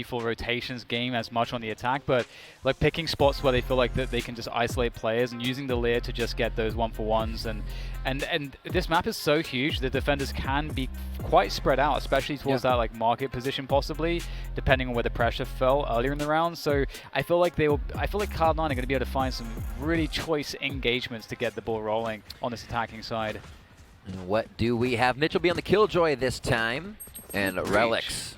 default rotations game as much on the attack, but like picking spots where they feel like that they can just isolate players and using the Leer to just get those 1-for-1s. And this map is so huge, the defenders can be quite spread out, especially towards that like market position possibly, depending on where the pressure fell earlier in the round. So I feel like Cloud9 are going to be able to find some really choice engagements to get the ball rolling on this attacking side. And what do we have? Mitch will be on the Killjoy this time, and Relyks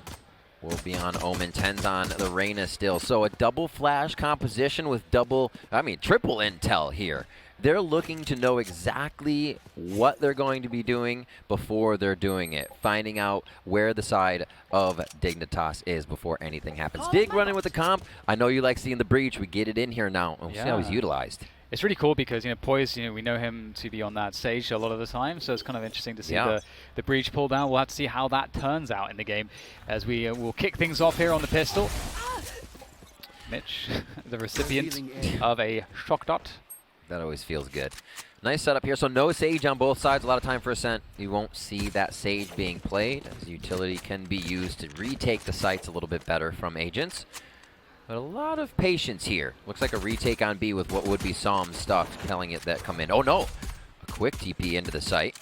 will be on Omen. TenZ on the Reyna still. So a double flash composition with triple intel here. They're looking to know exactly what they're going to be doing before they're doing it, finding out where the side of Dignitas is before anything happens. Dig running with the comp. I know you like seeing the breach. We get it in here now, and we'll see how he's utilized. It's really cool because, POISED, we know him to be on that stage a lot of the time, so it's kind of interesting to see the breach pull down. We'll have to see how that turns out in the game as we will kick things off here on the pistol. Mitch, the recipient of a shock dot. That always feels good. Nice setup here. So no Sage on both sides. A lot of time for Ascent. You won't see that Sage being played, as utility can be used to retake the sites a little bit better from agents. But a lot of patience here. Looks like a retake on B with what would be Psalm stuff, telling it that come in. Oh no! A quick TP into the site.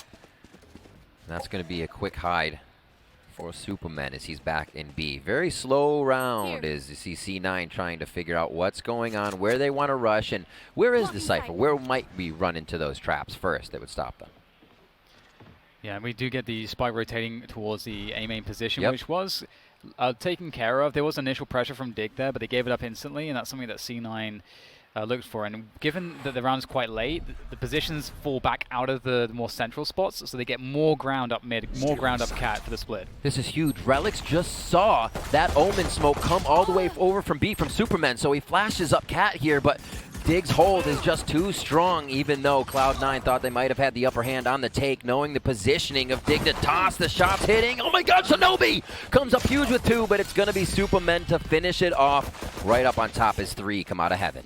And that's going to be a quick hide for supamen as he's back in B. Very slow round as you see C9 trying to figure out what's going on, where they want to rush, and where is the Cypher? Where might we run into those traps first that would stop them? Yeah, and we do get the spike rotating towards the A main position, which was taken care of. There was initial pressure from Dig there, but they gave it up instantly, and that's something that C9 looked for. And given that the round is quite late, the positions fall back out of the more central spots, so they get more ground up mid, more ground up cat for the split. This is huge. Relyks just saw that Omen smoke come all the way over from B from supamen, so he flashes up cat here, but Dig's hold is just too strong, even though Cloud9 thought they might have had the upper hand on the take, knowing the positioning of Dignitas. The shot's hitting. Oh my god, shinobi comes up huge with 2, but it's going to be supamen to finish it off. Right up on top as 3 come out of heaven.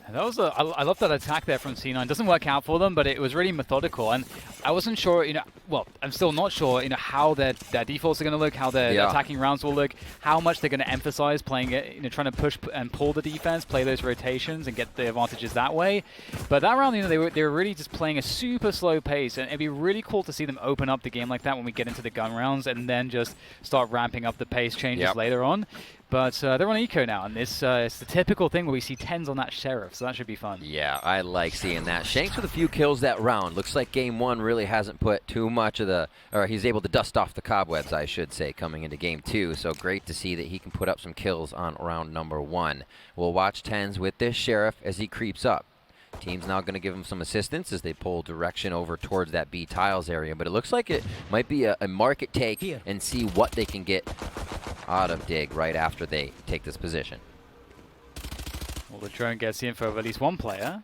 That was I love that attack there from C9. Doesn't work out for them, but it was really methodical. And I wasn't sure, well, I'm still not sure, how their defaults are going to look, how their attacking rounds will look, how much they're going to emphasize playing it, trying to push and pull the defense, play those rotations, and get the advantages that way. But that round, they were really just playing a super slow pace, and it'd be really cool to see them open up the game like that when we get into the gun rounds, and then just start ramping up the pace changes later on. But they're on eco now, and it's the typical thing where we see TenZ on that Sheriff, so that should be fun. Yeah, I like seeing that. Shanks with a few kills that round. Looks like game 1 really hasn't put too much of or he's able to dust off the cobwebs, I should say, coming into game 2. So great to see that he can put up some kills on round number 1. We'll watch TenZ with this Sheriff as he creeps up. Team's now going to give him some assistance as they pull direction over towards that B tiles area, but it looks like it might be a market take and see what they can get out of Dig right after they take this position. Well, the drone gets the info of at least one player.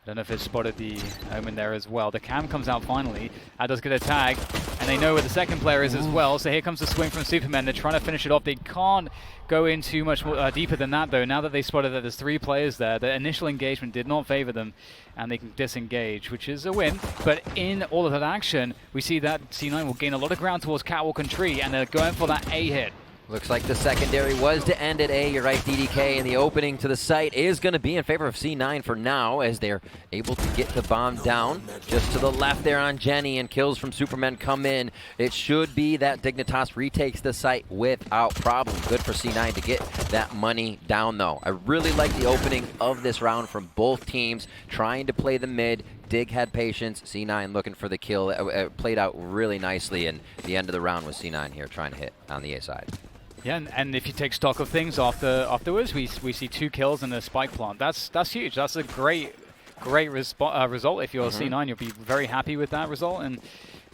I don't know if it's spotted the Omen there as well. The cam comes out finally. That does get a tag, and they know where the second player is as well. So here comes the swing from supamen. They're trying to finish it off. They can't go in too much more, deeper than that, though. Now that they spotted that there's 3 players there, the initial engagement did not favor them, and they can disengage, which is a win. But in all of that action, we see that C9 will gain a lot of ground towards Catwalk and Tree, and they're going for that A hit. Looks like the secondary was to end at A. You're right, DDK, and the opening to the site is going to be in favor of C9 for now, as they're able to get the bomb down just to the left there on Jenny, and kills from supamen come in. It should be that Dignitas retakes the site without problem. Good for C9 to get that money down, though. I really like the opening of this round from both teams, trying to play the mid. Dig had patience. C9 looking for the kill. It played out really nicely, and the end of the round was C9 here trying to hit on the A side. Yeah, and if you take stock of things afterwards, we see 2 kills and a spike plant. That's huge. That's a great result. If you're C9, you'll be very happy with that result. And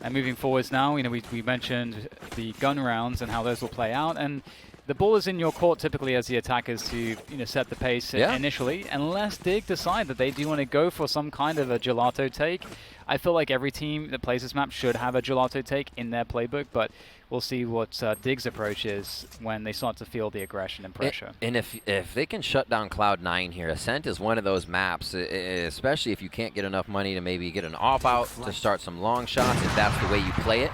moving forwards now, we mentioned the gun rounds and how those will play out. And the ball is in your court typically as the attackers to set the pace initially, unless Dig decide that they do want to go for some kind of a gelato take. I feel like every team that plays this map should have a gelato take in their playbook, but we'll see what Dig's approach is when they start to feel the aggression and pressure. And if they can shut down Cloud9 here, Ascent is one of those maps, especially if you can't get enough money to maybe get an off-out to start some long shots, if that's the way you play it.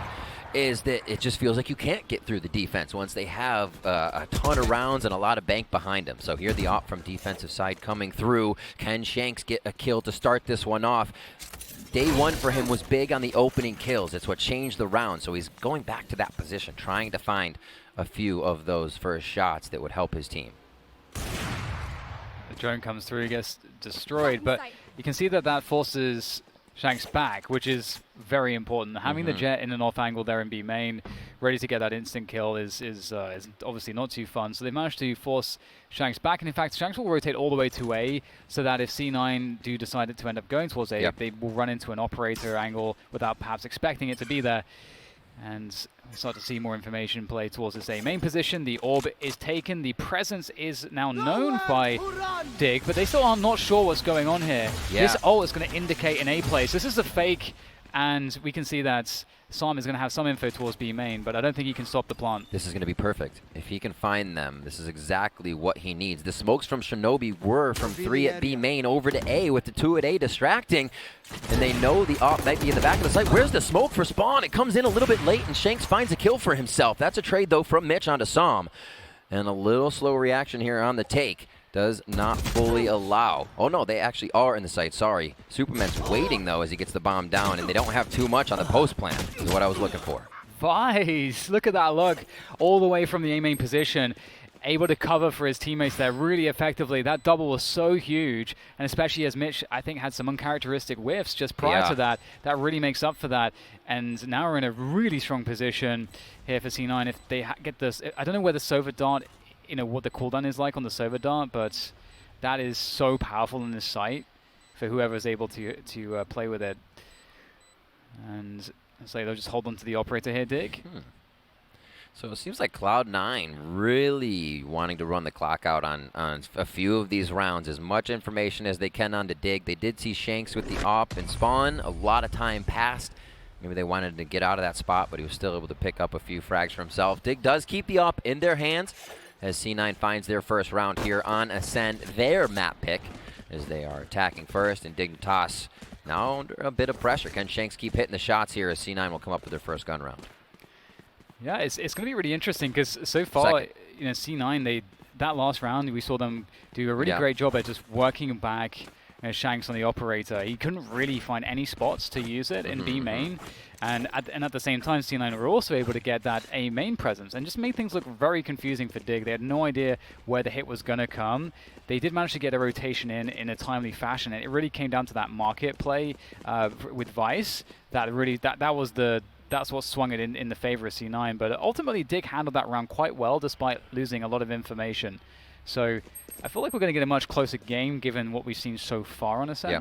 is that it just feels like you can't get through the defense once they have a ton of rounds and a lot of bank behind them. So here the op from defensive side coming through. Can Shanks get a kill to start this one off? Day one for him was big on the opening kills. It's what changed the round. So he's going back to that position, trying to find a few of those first shots that would help his team. The drone comes through, gets destroyed, but you can see that that forces Shanks back, which is very important. Having the Jett in an off angle there in B main, ready to get that instant kill is obviously not too fun. So they managed to force Shanks back, and in fact, Shanks will rotate all the way to A, so that if C9 do decide to end up going towards A, they will run into an operator angle without perhaps expecting it to be there. And we start to see more information play towards this A main position. The orb is taken. The presence is now known by Dig, but they still are not sure what's going on here. This ult is going to indicate an A place. This is a fake, and we can see that Sam is going to have some info towards B main, but I don't think he can stop the plant. This is going to be perfect. If he can find them, this is exactly what he needs. The smokes from Shinobi were from 3 at B main over to A, with the 2 at A distracting. And they know the op might be in the back of the site. Where's the smoke for spawn? It comes in a little bit late, and Shanks finds a kill for himself. That's a trade, though, from Mitch onto Sam. And a little slow reaction here on the take. Does not fully allow. Oh, no, they actually are in the site. Sorry. Superman's waiting, though, as he gets the bomb down, and they don't have too much on the post plan, is what I was looking for. Vice, look at that look. All the way from the A main position. Able to cover for his teammates there really effectively. That double was so huge, and especially as Mitch, I think, had some uncharacteristic whiffs just prior to that. That really makes up for that. And now we're in a really strong position here for C9. If they get this, I don't know where the Sova dart, what the cooldown is like on the Sova dart, but that is so powerful in this site for whoever is able to play with it. And so they'll just hold on to the operator here, Dig. So it seems like Cloud9 really wanting to run the clock out on a few of these rounds. As much information as they can on to Dig. They did see Shanks with the op and spawn. A lot of time passed. Maybe they wanted to get out of that spot, but he was still able to pick up a few frags for himself. Dig does keep the op in their hands as C9 finds their first round here on Ascent. Their map pick as they are attacking first, and Dignitas now under a bit of pressure. Can Shanks keep hitting the shots here as C9 will come up with their first gun round? Yeah, it's going to be really interesting because so far, C9, that last round, we saw them do a really great job at just working back Shanks on the operator. He couldn't really find any spots to use it in B main. And at the same time, C9 were also able to get that A main presence and just made things look very confusing for Dig. They had no idea where the hit was going to come. They did manage to get a rotation in a timely fashion, and it really came down to that market play with Vice. That's what swung it in the favor of C9. But ultimately, Dig handled that round quite well despite losing a lot of information. So I feel like we're going to get a much closer game given what we've seen so far on Ascent. Yeah.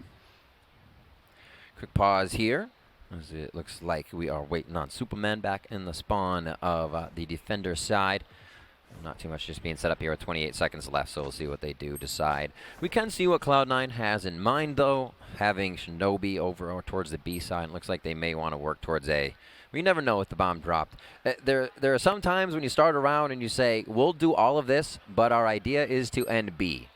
Quick pause here, as it looks like we are waiting on Supamen back in the spawn of the defender side. Not too much just being set up here with 28 seconds left, so we'll see what they do decide. We can see what Cloud9 has in mind, though, having Shinobi over or towards the B side. It looks like they may want to work towards A. We never know if the bomb dropped. There are some times when you start a round and you say, we'll do all of this, but our idea is to end B.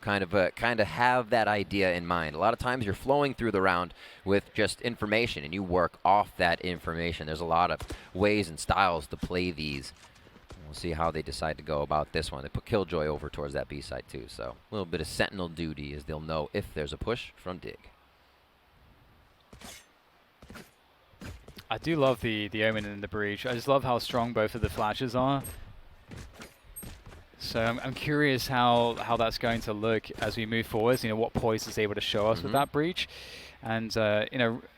Kind of have that idea in mind. A lot of times you're flowing through the round with just information, and you work off that information. There's a lot of ways and styles to play these. We'll see how they decide to go about this one. They put Killjoy over towards that B side too, so a little bit of sentinel duty as they'll know if there's a push from Dig. I do love the Omen in the breach. I just love how strong both of the flashes are. So I'm curious how that's going to look as we move forward. What POISED is able to show us with that breach. And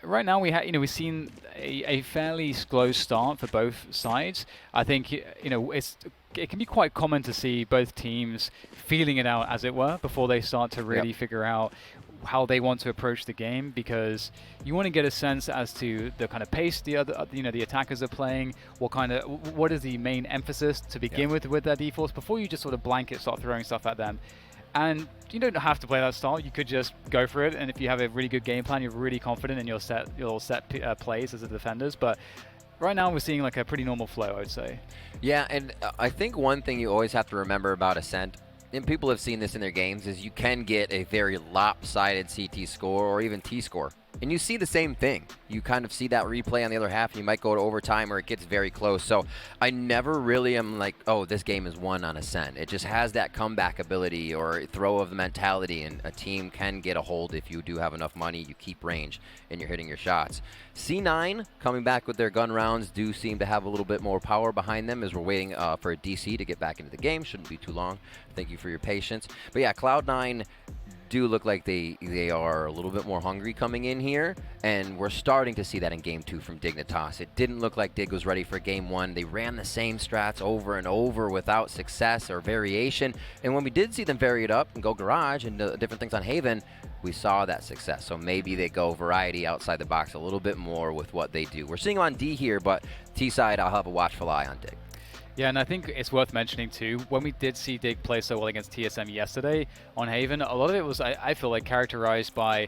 right now we've seen a fairly slow start for both sides. I think it can be quite common to see both teams feeling it out, as it were, before they start to really figure out how they want to approach the game, because you want to get a sense as to the kind of pace the attackers are playing, what is the main emphasis to begin with their defaults before you just sort of blanket start throwing stuff at them. And you don't have to play that style. You could just go for it, and if you have a really good game plan, you're really confident in your set plays as a defenders. But right now we're seeing like a pretty normal flow, I would say. Yeah, and I think one thing you always have to remember about Ascent, and people have seen this in their games, is you can get a very lopsided CT score or even T score And you see the same thing. You kind of see that replay on the other half, and you might go to overtime or it gets very close. So I never really am like, oh, this game is won on Ascent. It just has that comeback ability or throw of the mentality, and a team can get a hold if you do have enough money, you keep range, and you're hitting your shots. C9 coming back with their gun rounds do seem to have a little bit more power behind them as we're waiting for a DC to get back into the game. Shouldn't be too long. Thank you for your patience. But yeah, Cloud9 do look like they are a little bit more hungry coming in here, and we're starting to see that in game 2 from Dignitas. It didn't look like Dig was ready for game 1. They ran the same strats over and over without success or variation, and when we did see them vary it up and go garage and different things on Haven, we saw that success. So maybe they go variety outside the box a little bit more with what they do. We're seeing them on D here, but T side, I'll have a watchful eye on Dig. Yeah, and I think it's worth mentioning too, when we did see Dig play so well against TSM yesterday on Haven, a lot of it was, I feel like, characterized by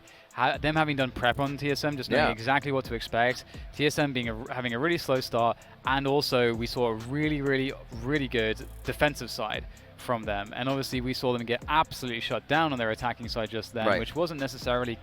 them having done prep on TSM, just knowing exactly what to expect, TSM having a really slow start, and also we saw a really, really, really good defensive side from them. And obviously we saw them get absolutely shut down on their attacking side just then, which wasn't necessarily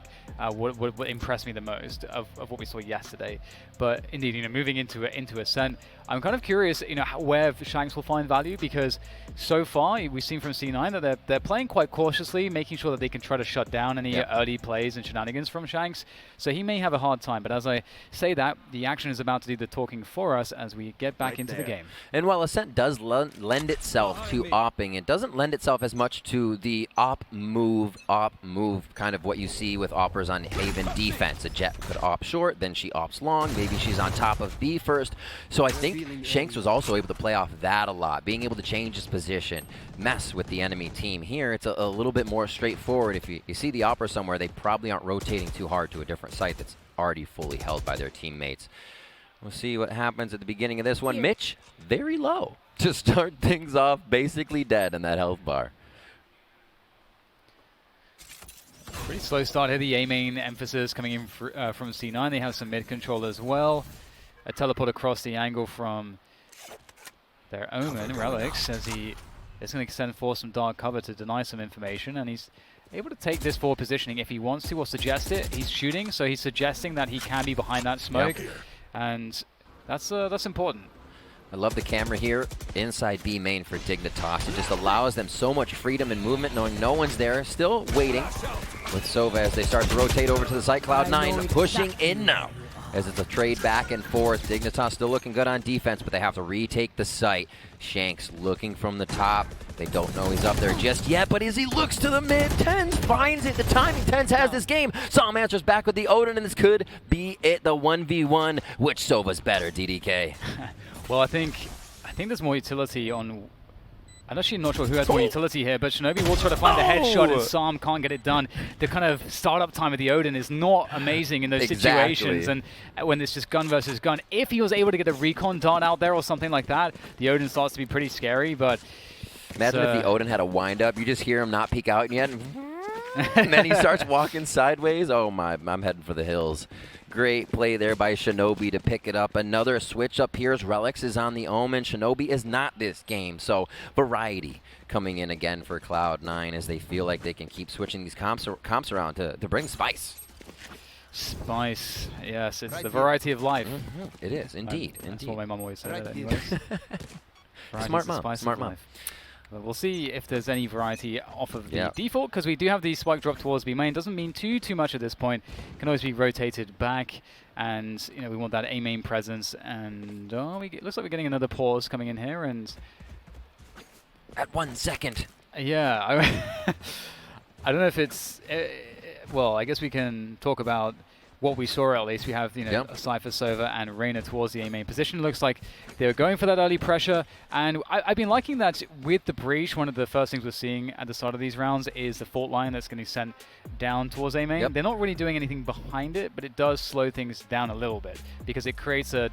what impressed me the most of what we saw yesterday. But indeed, you know, moving into Ascent, I'm kind of curious, you know, where Shanks will find value, because so far we've seen from C9 that they're playing quite cautiously, making sure that they can try to shut down any early plays and shenanigans from Shanks. So he may have a hard time, but as I say that, the action is about to do the talking for us as we get back into the game. And while Ascent does lend itself to opping, it doesn't lend itself as much to the op move, kind of what you see with oppers on Haven defense. A Jett could op short, then she ops long, maybe she's on top of B first. So I think Shanks was also able to play off that a lot, being able to change his position, mess with the enemy team. Here, it's a little bit more straightforward. If you see the opera somewhere, they probably aren't rotating too hard to a different site that's already fully held by their teammates. We'll see what happens at the beginning of this one. Mitch, very low to start things off, basically dead in that health bar. Pretty slow start here. The A main emphasis coming in from C9. They have some mid control as well. A teleport across the angle from their Omen, Relyks, as he is going to send forth some dark cover to deny some information, and he's able to take this forward positioning if he wants to or suggest it. He's shooting, so he's suggesting that he can be behind that smoke, and that's important. I love the camera here inside B main for Dignitas. It just allows them so much freedom and movement, knowing no one's there. Still waiting with Sova as they start to rotate over to the site. Cloud9 pushing in now as it's a trade back and forth. Dignitas still looking good on defense, but they have to retake the site. Shanks looking from the top. They don't know he's up there just yet, but as he looks to the mid, TenZ finds it. The timing, TenZ has this game. Psalm answers back with the Odin, and this could be it, the 1v1. Which Sova's better, DDK? Well, I think there's more utility on... I'm actually not sure who has more utility here, but shinobi will try to find the headshot, and Psalm can't get it done. The kind of startup time of the Odin is not amazing in those situations, and when it's just gun versus gun. If he was able to get a recon dart out there or something like that, the Odin starts to be pretty scary, but... Imagine if the Odin had a wind-up. You just hear him not peek out yet, and then he starts walking sideways. Oh my, I'm heading for the hills. Great play there by Shinobi to pick it up. Another switch up here as Relyks is on the Omen. Shinobi is not this game, so variety coming in again for Cloud9 as they feel like they can keep switching these comps around to bring spice. Spice, yes, it's the variety of life. It is, indeed. That's what my mom always said. Anyways. Smart mom, smart mom. But we'll see if there's any variety off of the default, because we do have the spike drop towards B main. Doesn't mean too much at this point. Can always be rotated back, and you know we want that A main presence. And looks like we're getting another pause coming in here, and at 1 second. Yeah, I don't know if it's well. I guess we can talk about what we saw. At least we have, you know, Cypher, Sova, and Reyna towards the A main position. Looks like they're going for that early pressure, and I've been liking that with the breach. One of the first things we're seeing at the start of these rounds is the fault line that's getting sent down towards A main. They're not really doing anything behind it, but it does slow things down a little bit because it creates a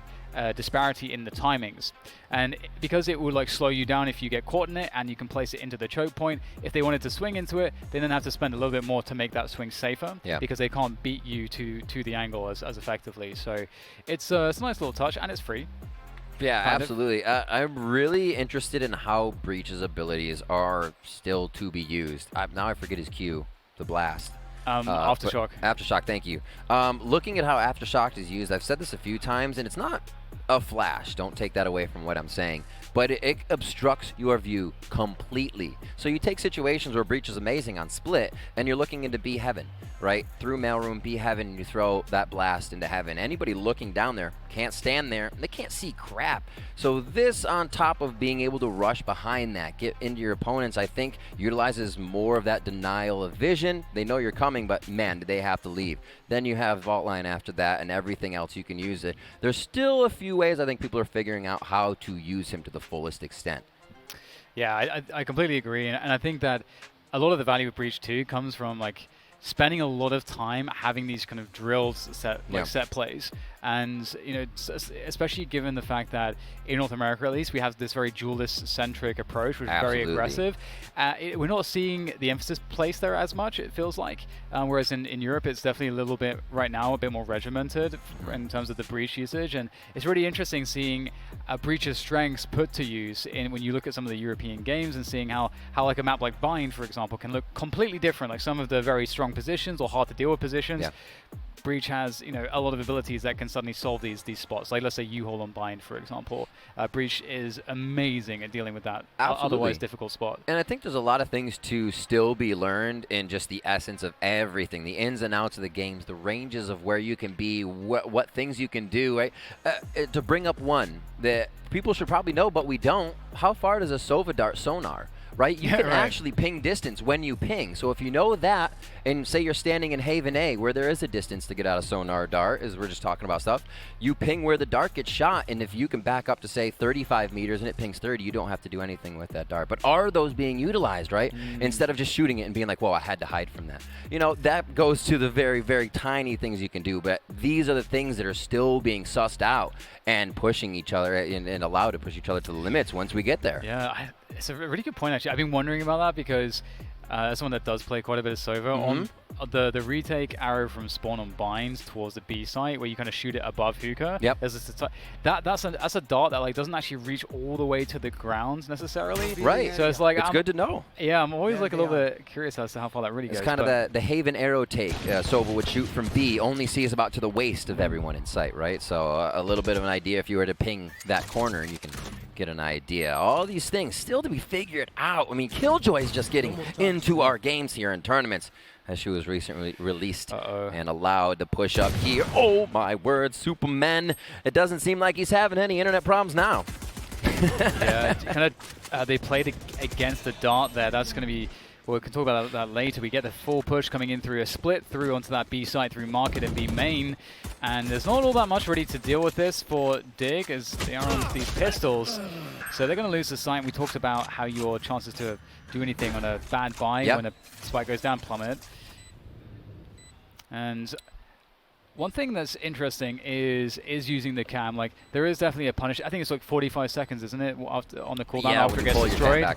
disparity in the timings, and because it will like slow you down if you get caught in it, and you can place it into the choke point. If they wanted to swing into it, they then have to spend a little bit more to make that swing safer, because they can't beat you to the angle as effectively. So it's a nice little touch, and it's free. Yeah, absolutely. I'm really interested in how Breach's abilities are still to be used. Now I forget his Q, the blast. Aftershock. Aftershock, thank you. Looking at how Aftershock is used, I've said this a few times, and it's not a flash. Don't take that away from what I'm saying. But it obstructs your view completely. So you take situations where Breach is amazing on split, and you're looking into B Heaven, right? Through Mailroom, B Heaven, and you throw that blast into Heaven. Anybody looking down there can't stand there, and they can't see crap. So this, on top of being able to rush behind that, get into your opponents, I think utilizes more of that denial of vision. They know you're coming, but man, do they have to leave. Then you have Vault Line after that, and everything else you can use it. There's still a few ways I think people are figuring out how to use him to the fullest extent. Yeah, I completely agree, and I think that a lot of the value of Breach 2 comes from like spending a lot of time having these kind of drills set plays, and you know, especially given the fact that in North America at least we have this very duelist centric approach, which is very aggressive. We're not seeing the emphasis placed there as much, it feels like, whereas in Europe it's definitely a little bit right now a bit more regimented in terms of the Breach usage, and it's really interesting seeing Breach's strengths put to use in when you look at some of the European games and seeing how like a map like Bind, for example, can look completely different. Like some of the very strong positions or hard to deal with positions, Breach has, you know, a lot of abilities that can suddenly solve these spots. Like let's say U-Haul on Bind, for example. Breach is amazing at dealing with that otherwise difficult spot. And I think there's a lot of things to still be learned in just the essence of everything, the ins and outs of the games, the ranges of where you can be, what things you can do, right? To bring up one that people should probably know, but we don't, how far does a Sova dart sonar? Right? You can actually ping distance when you ping. So if you know that, and say you're standing in Haven A, where there is a distance to get out of sonar dart, as we're just talking about stuff, you ping where the dart gets shot, and if you can back up to, say, 35 meters and it pings 30, you don't have to do anything with that dart. But are those being utilized, right? Instead of just shooting it and being like, whoa, I had to hide from that. You know, that goes to the very, very tiny things you can do, but these are the things that are still being sussed out and pushing each other and allowed to push each other to the limits once we get there. Yeah, it's a really good point, actually. I've been wondering about that because as someone that does play quite a bit of Sova, on the retake arrow from spawn on Bind towards the B site, where you kind of shoot it above hookah. That's a dart that like doesn't actually reach all the way to the ground necessarily. Right. So it's like it's good to know. Yeah, I'm always like a little bit curious as to how far that really goes. It's kind of the Haven arrow take. Sova would shoot from B, only sees about to the waist of everyone in sight, right? So a little bit of an idea if you were to ping that corner, you can get an idea. All these things still to be figured out. I mean, Killjoy is just getting into our games here in tournaments, as she was recently released and allowed to push up here. Oh my word, supamen. It doesn't seem like he's having any internet problems now. Yeah, kind of they played against the dart there. That's going to be, we can talk about that later. We get the full push coming in through a split through onto that B site through market and B main, and there's not all that much ready to deal with this for Dig as they are on these pistols. So they're going to lose the site. We talked about how your chances to do anything on a bad buy when a spike goes down plummet. And one thing that's interesting is using the cam. Like there is definitely a punish. I think it's like 45 seconds, isn't it, after, on the cooldown after it gets destroyed.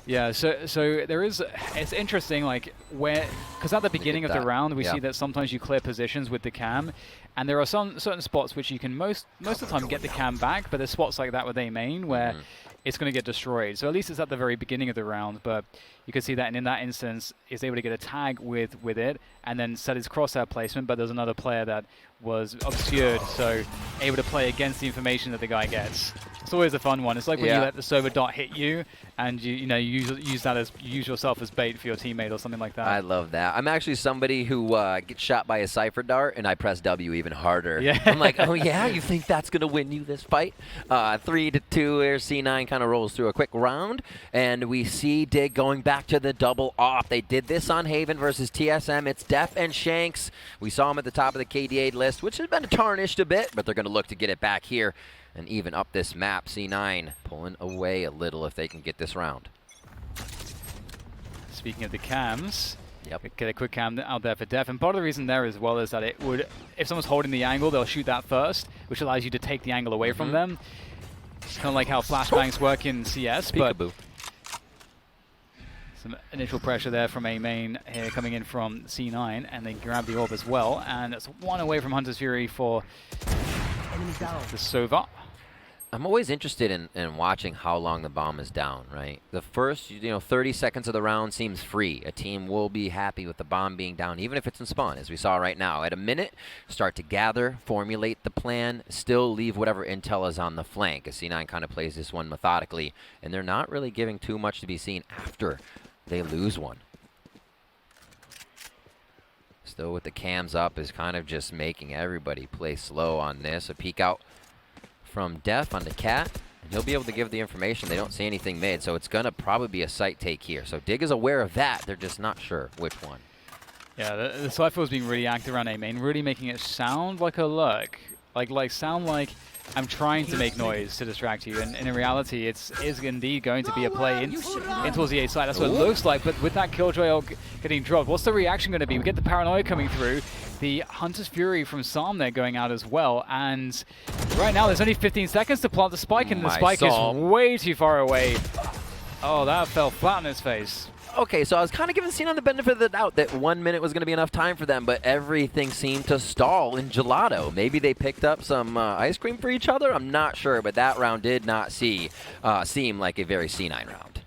Yeah, so there is, it's interesting, like, where, because at the beginning of the round, we see that sometimes you clear positions with the cam, and there are some certain spots which you can most of the time get the cam back, but there's spots like that with A main where it's going to get destroyed. So at least it's at the very beginning of the round, but you can see that, and in that instance, he's able to get a tag with it, and then set his crosshair placement, but there's another player that was obscured, so able to play against the information that the guy gets. It's always a fun one. It's like when you let the Sova dart hit you, and you use that as yourself as bait for your teammate or something like that. I love that. I'm actually somebody who gets shot by a Cypher dart, and I press W even harder. Yeah. I'm like, oh yeah, you think that's gonna win you this fight? 3-2 here. C9 kind of rolls through a quick round, and we see Dig going back to the double off. They did this on Haven versus TSM. It's dephh and Shanks. We saw him at the top of the KDA list, which has been tarnished a bit, but they're gonna look to get it back here and even up this map. C9 pulling away a little if they can get this round. Speaking of the cams, get a quick cam out there for dephh, and part of the reason there as well is that it would, if someone's holding the angle, they'll shoot that first, which allows you to take the angle away from them. It's kind of like how flashbangs work in CS, but some initial pressure there from A main here coming in from C9, and they grab the orb as well, and that's one away from Hunter's Fury for the Sova. I'm always interested in watching how long the bomb is down, right? The first, 30 seconds of the round seems free. A team will be happy with the bomb being down, even if it's in spawn, as we saw right now. At a minute, start to gather, formulate the plan, still leave whatever intel is on the flank, as C9 kind of plays this one methodically, and they're not really giving too much to be seen after they lose one. Still with the cams up is kind of just making everybody play slow on this. A peek out from dephh onto Cat. And he'll be able to give the information. They don't see anything mid, so it's going to probably be a site take here. So Dig is aware of that. They're just not sure which one. Yeah, the Cypher was being really active around A main, really making it sound like a lurk. Like sound like I'm trying to make noise to distract you, and in reality, it's indeed going to be a play in towards the A side. That's what it looks like, but with that Killjoy getting dropped, what's the reaction going to be? We get the paranoia coming through, the Hunter's Fury from Psalm there going out as well, and right now there's only 15 seconds to plant the spike, and the spike is way too far away. Oh, that fell flat on his face. Okay, so I was kind of giving C9 the benefit of the doubt that 1 minute was going to be enough time for them, but everything seemed to stall in gelato. Maybe they picked up some ice cream for each other? I'm not sure, but that round did not seem like a very C9 round.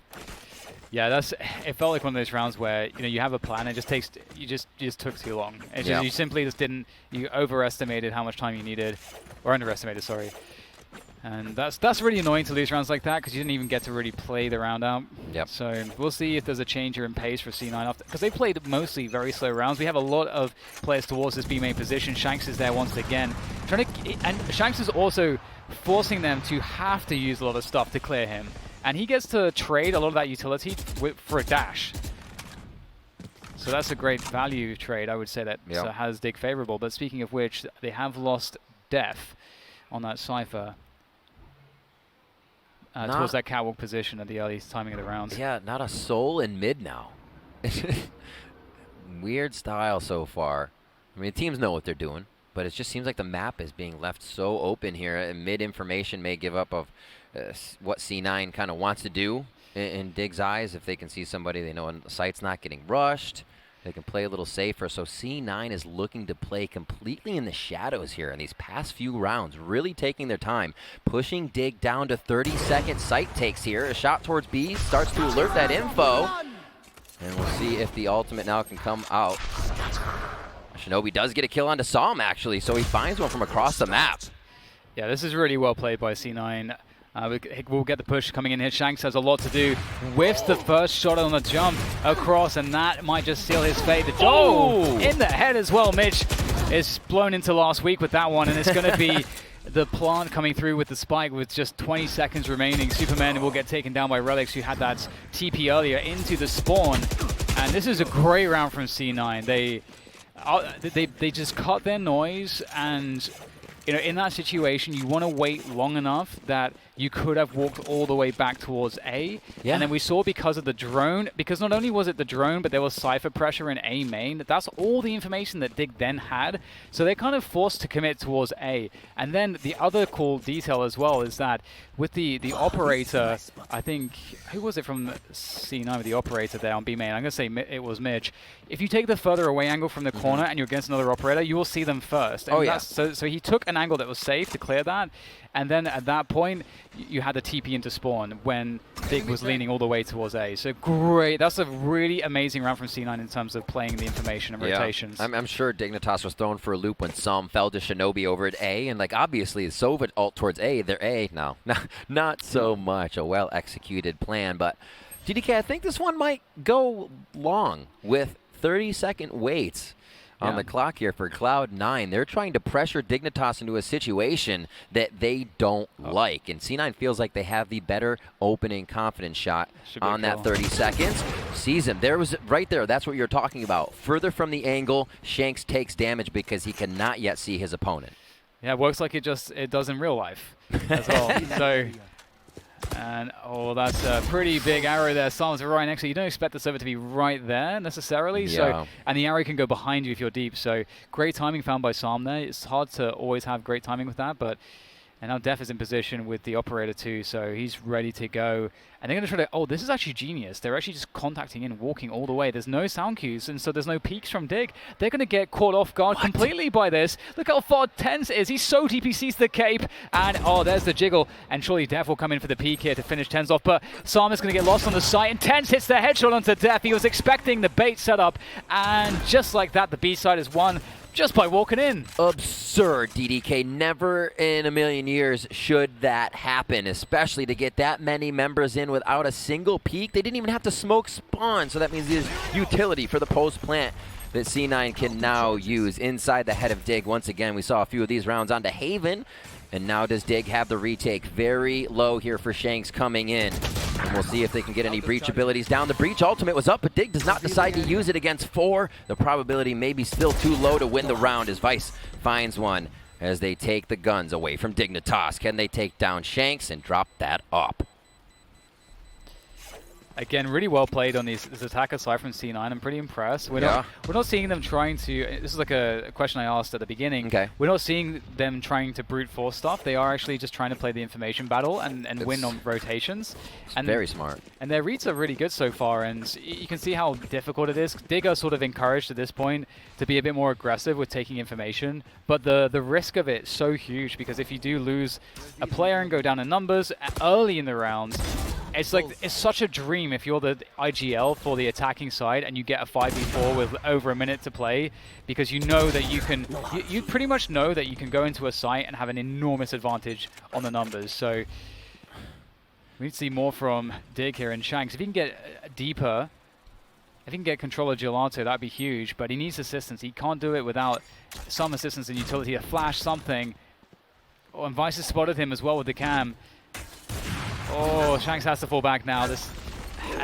Yeah, it felt like one of those rounds where you have a plan, it just takes you just took too long. You simply just didn't. You overestimated how much time you needed, or underestimated, sorry. And that's really annoying to lose rounds like that because you didn't even get to really play the round out. Yep. So we'll see if there's a change in pace for C9 because they played mostly very slow rounds. We have a lot of players towards this B main position. Shanks is there once again, and Shanks is also forcing them to have to use a lot of stuff to clear him, and he gets to trade a lot of that utility for a dash. So that's a great value trade, I would say, that has Dig favorable. But speaking of which, they have lost dephh on that Cypher. Towards that catwalk position at the early timing of the rounds. Yeah, not a soul in mid now. Weird style so far. I mean, the teams know what they're doing, but it just seems like the map is being left so open here. And mid information may give up of what C9 kind of wants to do in Dig's eyes. If they can see somebody they know and the site's not getting rushed, they can play a little safer. So C9 is looking to play completely in the shadows here in these past few rounds, really taking their time, pushing Dig down to 30-second site takes here. A shot towards B starts to alert that info. And we'll see if the ultimate now can come out. Shinobi does get a kill onto Psalm, actually, so he finds one from across the map. Yeah, this is really well played by C9. We'll get the push coming in here. Shanks has a lot to do. Whiffs the first shot on the jump across, and that might just seal his fate. In the head as well. Mitch is blown into last week with that one, and it's going to be the plant coming through with the spike with just 20 seconds remaining. Supamen will get taken down by Relyks, who had that TP earlier into the spawn. And this is a great round from C9. They just cut their noise, and in that situation, you want to wait long enough that you could have walked all the way back towards A. Yeah. And then we saw because of the drone, because not only was it the drone, but there was Cypher pressure in A main. That's all the information that Dig then had. So they're kind of forced to commit towards A. And then the other cool detail as well is that with the operator, I think, who was it from C9 with the operator there on B main? I'm going to say it was Mitch. If you take the further away angle from the corner and you're against another operator, you will see them first. And so he took an angle that was safe to clear that. And then at that point, you had the TP into spawn when Dig was leaning all the way towards A. So great. That's a really amazing round from C9 in terms of playing the information and rotations. I'm sure Dignitas was thrown for a loop when Psalm fell to Shinobi over at A. And obviously, the Sova ult towards A, they're A. No, not so much. A well-executed plan. But GDK, I think this one might go long with 30-second waits on the clock here for Cloud9. They're trying to pressure Dignitas into a situation that they don't like. And C9 feels like they have the better opening confidence shot on that 30 seconds. Sees him. There was right there. That's what you're talking about. Further from the angle, Shanks takes damage because he cannot yet see his opponent. Yeah, it works like it does in real life as well. So, and that's a pretty big arrow there. Psalm's right next to you. You don't expect the server to be right there necessarily. Yeah. So, and the arrow can go behind you if you're deep. So great timing found by Psalm there. It's hard to always have great timing with that, but And now dephh is in position with the operator too, so he's ready to go. And they're going to try to... Oh, this is actually genius. They're actually just contacting in, walking all the way. There's no sound cues, and so there's no peeks from Dig. They're going to get caught off guard completely by this. Look how far TenZ is. He's so deep, he sees the cape. And, oh, there's the jiggle. And surely dephh will come in for the peek here to finish TenZ off. But Sama's going to get lost on the site, and TenZ hits the headshot onto dephh. He was expecting the bait setup. And just like that, the B side is won. Just by walking in. Absurd, DDK. Never in a million years should that happen, especially to get that many members in without a single peek. They didn't even have to smoke spawn, so that means there's utility for the post plant that C9 can now use inside the head of Dig. Once again, we saw a few of these rounds onto Haven, and now does Dig have the retake. Very low here for Shanks coming in. And we'll see if they can get any breach abilities down. The breach ultimate was up, but Dig does not decide to use it against 4. The probability may be still too low to win the round as Vice finds one as they take the guns away from Dignitas. Can they take down Shanks and drop that up? Again, really well played on this attack aside from C9. I'm pretty impressed. We're not seeing them trying to... This is like a question I asked at the beginning. Okay. We're not seeing them trying to brute force stuff. They are actually just trying to play the information battle and win on rotations. And very smart. And their reads are really good so far, and you can see how difficult it is. Dig are sort of encouraged at this point to be a bit more aggressive with taking information, but the risk of it is so huge, because if you do lose a player and go down in numbers early in the rounds, it's like, it's such a dream if you're the IGL for the attacking side and you get a 5v4 with over a minute to play, because you know that you can, you pretty much know that you can go into a site and have an enormous advantage on the numbers. So we need to see more from Dig here and Shanks. If he can get deeper, if he can get control of Gelato, that'd be huge, but he needs assistance. He can't do it without some assistance in utility, a flash, something. Oh, and Vice has spotted him as well with the cam. Oh, Shanks has to fall back now.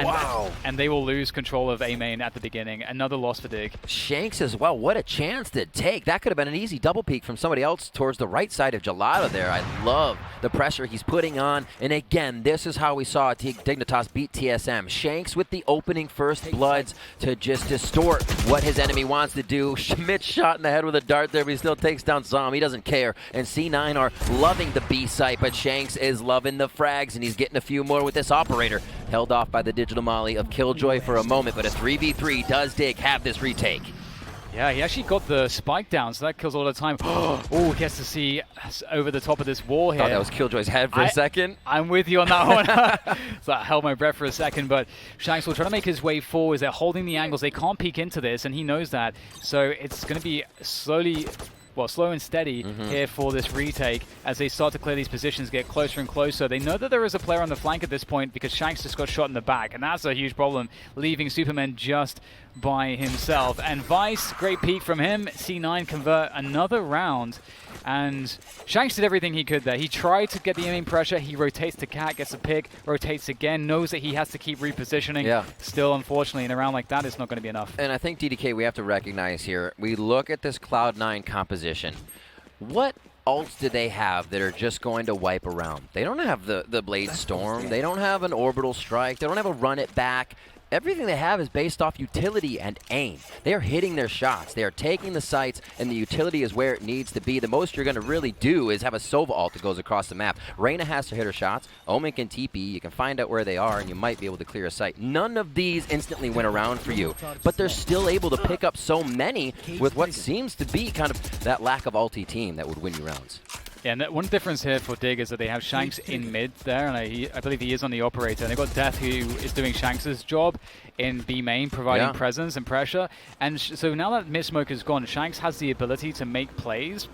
Wow. And they will lose control of A main at the beginning. Another loss for Dig. Shanks as well. What a chance to take. That could have been an easy double peek from somebody else towards the right side of Gelato there. I love the pressure he's putting on. And again, this is how we saw Dignitas beat TSM. Shanks with the opening first bloods to just distort what his enemy wants to do. Mitch shot in the head with a dart there, but he still takes down Zom. He doesn't care. And C9 are loving the B site, but Shanks is loving the frags, and he's getting a few more with this operator. Held off by the digital molly of Killjoy for a moment, but a 3v3 does Dig have this retake. Yeah, he actually got the spike down, so that kills a lot of time. Oh, he gets to see over the top of this wall here. Thought that was Killjoy's head for a second. I'm with you on that one. So I held my breath for a second, but Shanks will try to make his way forward. They're holding the angles. They can't peek into this, and he knows that. So it's going to be slow and steady here for this retake as they start to clear these positions, get closer and closer. They know that there is a player on the flank at this point because Shanks just got shot in the back, and that's a huge problem, leaving supamen just by himself. And Vice, great peek from him. C9 convert another round, and Shanks did everything he could there. He tried to get the aiming pressure. He rotates to Cat, gets a pick, rotates again, knows that he has to keep repositioning. Yeah. Still, unfortunately, in a round like that, it's not going to be enough. And I think, DDK, we have to recognize here, we look at this Cloud9 composition. What ults do they have that are just going to wipe around? They don't have the Blade Storm. They don't have an Orbital Strike. They don't have a run it back. Everything they have is based off utility and aim. They are hitting their shots. They are taking the sites, and the utility is where it needs to be. The most you're going to really do is have a Sova ult that goes across the map. Reyna has to hit her shots. Omen can TP. You can find out where they are, and you might be able to clear a site. None of these instantly went around for you, but they're still able to pick up so many with what seems to be kind of that lack of ulti team that would win you rounds. Yeah, and one difference here for Dig is that they have Shanks in mid there, and I believe he is on the operator. And they've got dephh, who is doing Shanks' job in B main, providing presence and pressure. And so now that mid-smoke is gone, Shanks has the ability to make plays.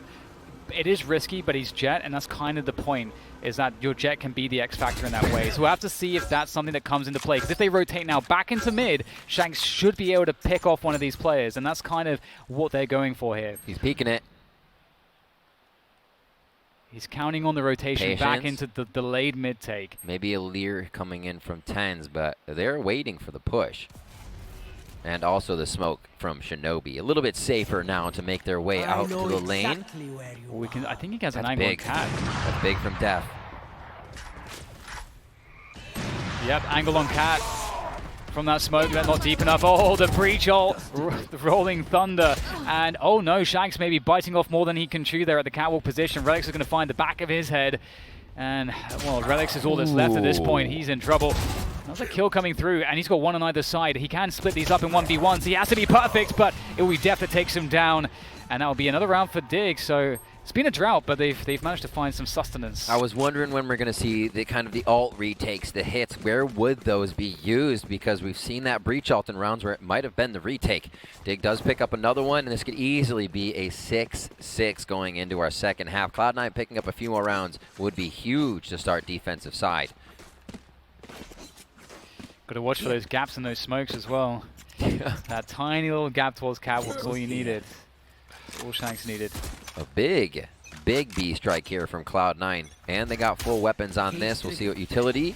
It is risky, but he's Jett, and that's kind of the point, is that your Jett can be the X factor in that way. So we'll have to see if that's something that comes into play. Because if they rotate now back into mid, Shanks should be able to pick off one of these players, and that's kind of what they're going for here. He's peeking it. He's counting on the rotation back into the delayed mid-take. Maybe a leer coming in from TenZ, but they're waiting for the push. And also the smoke from shinobi. A little bit safer now to make their way out to the lane. I think he has an angle on Cat. That's big from dephh. Yep, angle on Cat. from that smoke, but not deep enough. Oh, the breach ult, the rolling thunder. And oh no, Shanks maybe biting off more than he can chew there at the catwalk position. Relyks is going to find the back of his head. And, well, Relyks is all that's left at this point. He's in trouble. Another kill coming through, and he's got one on either side. He can split these up in 1v1s. He has to be perfect, but it will be dephh that takes him down. And that will be another round for Dig. So it's been a drought, but they've managed to find some sustenance. I was wondering when we're going to see the kind of the ult retakes, the hits. Where would those be used? Because we've seen that breach ult in rounds where it might have been the retake. Dig does pick up another one, and this could easily be a 6-6 going into our second half. Cloud9 picking up a few more rounds would be huge to start defensive side. Got to watch for those gaps in those smokes as well. That tiny little gap towards catwalk's all you needed. All Shanks needed. A big B strike here from Cloud9. And they got full weapons on this. We'll see what utility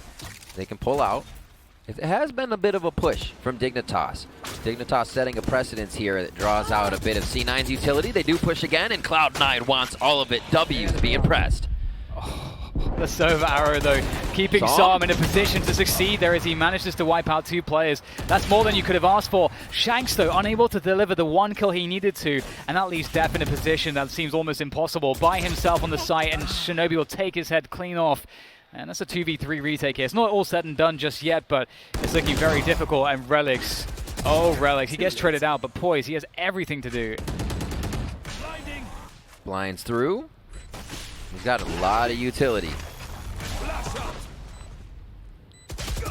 they can pull out. It has been a bit of a push from Dignitas. Dignitas setting a precedence here that draws out a bit of C9's utility. They do push again, and Cloud9 wants all of it. W to be impressed. The Sova arrow, though, keeping Sam in a position to succeed there as he manages to wipe out 2 players. That's more than you could have asked for. Shanks, though, unable to deliver the 1 kill he needed to, and that leaves dephh in a position that seems almost impossible. By himself on the site, and shinobi will take his head clean off. And that's a 2v3 retake here. It's not all said and done just yet, but it's looking very difficult. And Relyks, oh, Relyks, he gets traded out, but POISED, he has everything to do. Blinds through. He's got a lot of utility.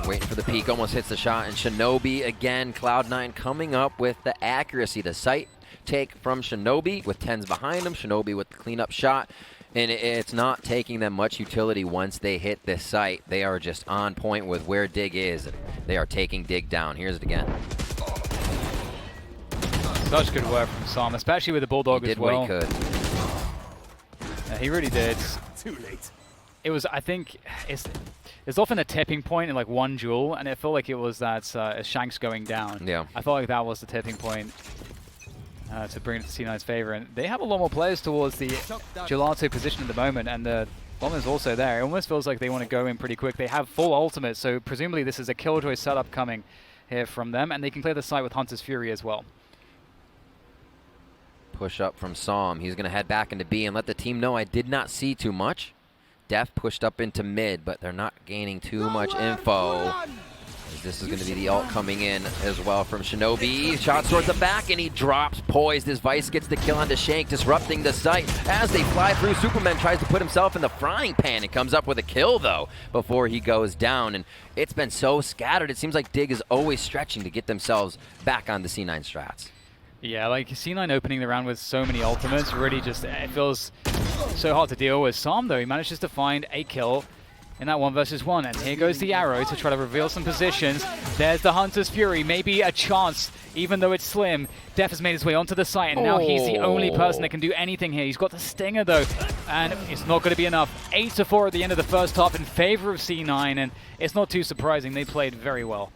Waiting for the peek, almost hits the shot, and shinobi again. Cloud9 coming up with the accuracy. The sight take from shinobi with TenZ behind him. shinobi with the cleanup shot, and it's not taking them much utility once they hit this site. They are just on point with where Dig is. They are taking Dig down. Here's it again. Such good work from Sam, especially with the Bulldog as well. He did what he could. Yeah, he really did. Too late. It was, I think, there's often a tipping point in like one duel, and it felt like it was that Shanks going down. Yeah. I felt like that was the tipping point to bring it to C9's favor. And they have a lot more players towards the gelato position at the moment, and the bomber's also there. It almost feels like they want to go in pretty quick. They have full ultimate, so presumably this is a Killjoy setup coming here from them, and they can clear the site with Hunter's Fury as well. Push up from Som. He's going to head back into B and let the team know I did not see too much. dephh pushed up into mid, but they're not gaining too much info. This is going to be the ult coming in as well from shinobi. Shots towards the back, and he drops POISED. His Vice gets the kill onto Shank, disrupting the site. As they fly through, supamen tries to put himself in the frying pan. It comes up with a kill, though, before he goes down. And it's been so scattered. It seems like Dig is always stretching to get themselves back on the C9 strats. Yeah, like C9 opening the round with so many ultimates, really just, it feels so hard to deal with. Sam, though, he manages to find a kill in that 1 versus 1, and here goes the arrow to try to reveal some positions. There's the Hunter's Fury, maybe a chance, even though it's slim. dephh has made his way onto the site, and now he's the only person that can do anything here. He's got the stinger, though, and it's not going to be enough. 8-4 at the end of the first half in favor of C9, and it's not too surprising. They played very well.